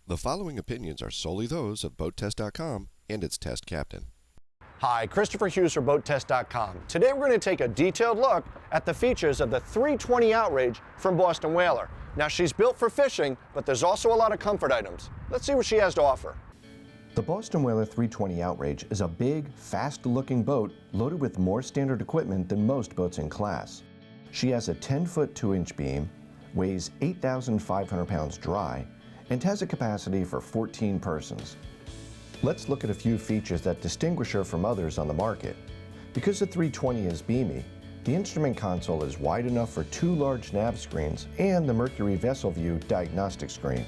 The following opinions are solely those of BoatTEST.com and its test captain. Hi, Christopher Hughes for BoatTEST.com. Today we're going to take a detailed look at the features of the 320 Outrage from Boston Whaler. Now, she's built for fishing, but there's also a lot of comfort items. Let's see what she has to offer. The Boston Whaler 320 Outrage is a big, fast-looking boat loaded with more standard equipment than most boats in class. She has a 10-foot 2-inch beam, weighs 8,500 pounds dry, and has a capacity for 14 persons. Let's look at a few features that distinguish her from others on the market. Because the 320 is beamy, the instrument console is wide enough for 2 large nav screens and the Mercury Vessel View diagnostic screen.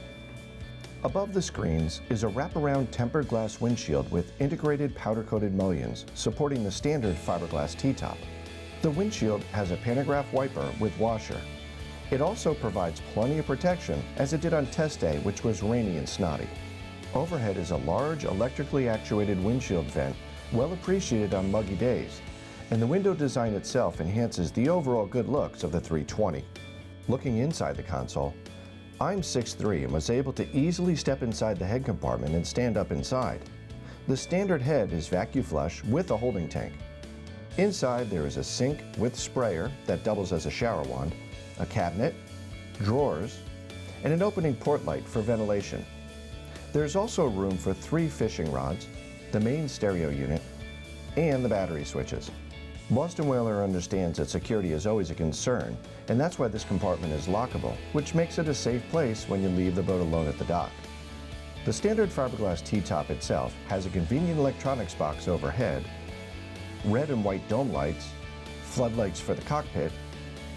Above the screens is a wraparound tempered glass windshield with integrated powder-coated mullions supporting the standard fiberglass T-top. The windshield has a pantograph wiper with washer. It also provides plenty of protection, as it did on test day, which was rainy and snotty. Overhead is a large electrically actuated windshield vent, well appreciated on muggy days, and the window design itself enhances the overall good looks of the 320. Looking inside the console, I'm 6'3" and was able to easily step inside the head compartment and stand up inside. The standard head is vacuum flush with a holding tank. Inside there is a sink with sprayer that doubles as a shower wand, a cabinet, drawers, and an opening port light for ventilation. There's also room for 3 fishing rods, the main stereo unit, and the battery switches. Boston Whaler understands that security is always a concern, and that's why this compartment is lockable, which makes it a safe place when you leave the boat alone at the dock. The standard fiberglass T-top itself has a convenient electronics box overhead, red and white dome lights, floodlights for the cockpit,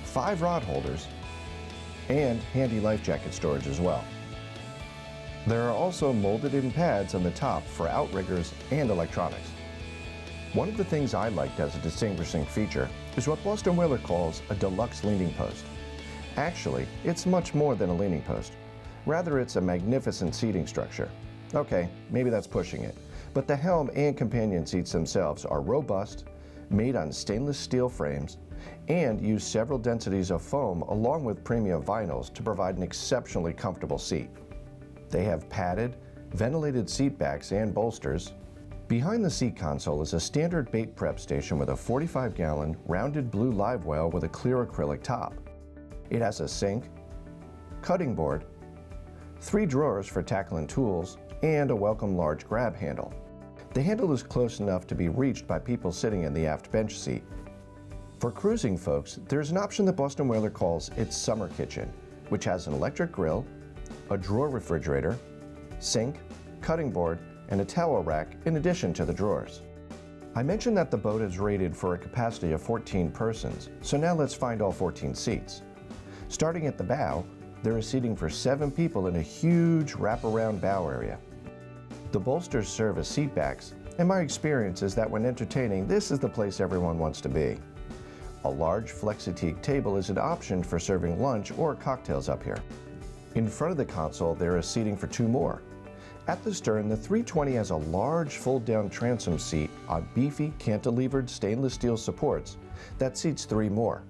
5 rod holders, and handy life jacket storage as well. There are also molded-in pads on the top for outriggers and electronics. One of the things I liked as a distinguishing feature is what Boston Whaler calls a deluxe leaning post. Actually, it's much more than a leaning post. Rather, it's a magnificent seating structure. Okay, maybe that's pushing it, but the helm and companion seats themselves are robust, made on stainless steel frames, and use several densities of foam along with premium vinyls to provide an exceptionally comfortable seat. They have padded, ventilated seat backs and bolsters. Behind the seat console is a standard bait prep station with a 45-gallon rounded blue live well with a clear acrylic top. It has a sink, cutting board, 3 drawers for tackling tools, and a welcome large grab handle. The handle is close enough to be reached by people sitting in the aft bench seat. For cruising folks, there's an option that Boston Whaler calls its summer kitchen, which has an electric grill, a drawer refrigerator, sink, cutting board, and a towel rack in addition to the drawers. I mentioned that the boat is rated for a capacity of 14 persons, so now let's find all 14 seats. Starting at the bow, there is seating for 7 people in a huge wraparound bow area. The bolsters serve as seat backs, and my experience is that when entertaining, this is the place everyone wants to be. A large Flexi-Teak table is an option for serving lunch or cocktails up here. In front of the console, there is seating for 2 more. At the stern, the 320 has a large fold-down transom seat on beefy cantilevered stainless steel supports that seats 3 more.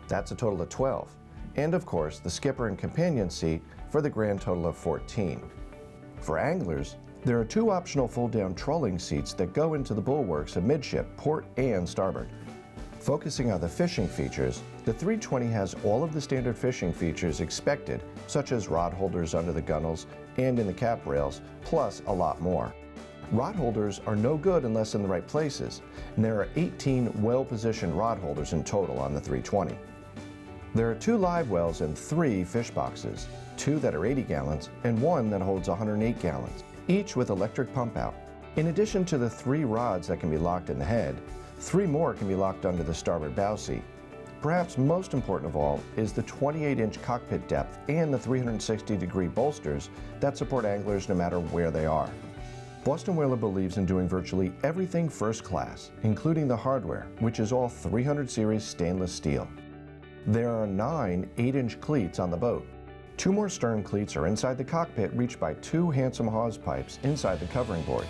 That's a total of 12. And of course, the skipper and companion seat for the grand total of 14. For anglers, there are 2 optional fold-down trolling seats that go into the bulwarks amidship, port and starboard. Focusing on the fishing features, the 320 has all of the standard fishing features expected, such as rod holders under the gunnels and in the cap rails, plus a lot more. Rod holders are no good unless in the right places, and there are 18 well-positioned rod holders in total on the 320. There are 2 live wells and 3 fish boxes, 2 that are 80 gallons and 1 that holds 108 gallons, each with electric pump out. In addition to the 3 rods that can be locked in the head, 3 more can be locked under the starboard bow seat. Perhaps most important of all is the 28-inch cockpit depth and the 360-degree bolsters that support anglers no matter where they are. Boston Whaler believes in doing virtually everything first class, including the hardware, which is all 300 series stainless steel. There are 9 8-inch cleats on the boat. 2 more stern cleats are inside the cockpit, reached by 2 handsome hawse pipes inside the covering boards.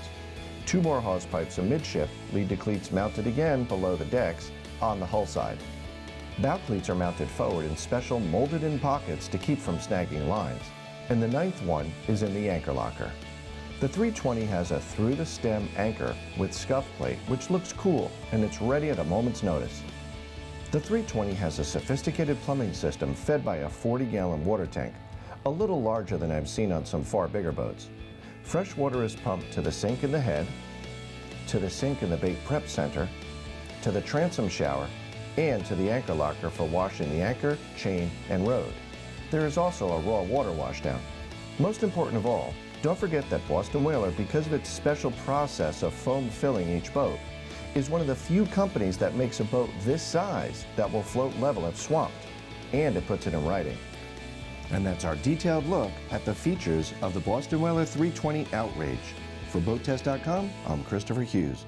2 more hawse pipes amidship lead to cleats mounted again below the decks on the hull side. Bow cleats are mounted forward in special molded-in pockets to keep from snagging lines. and the 9th one is in the anchor locker. The 320 has a through-the-stem anchor with scuff plate, which looks cool, and it's ready at a moment's notice. The 320 has a sophisticated plumbing system fed by a 40-gallon water tank, a little larger than I've seen on some far bigger boats. Fresh water is pumped to the sink in the head, to the sink in the bait prep center, to the transom shower, and to the anchor locker for washing the anchor, chain, and rode. There is also a raw water washdown. Most important of all, don't forget that Boston Whaler, because of its special process of foam filling each boat, is one of the few companies that makes a boat this size that will float level if swamped, and it puts it in writing. And that's our detailed look at the features of the Boston Whaler 320 Outrage. For BoatTEST.com, I'm Christopher Hughes.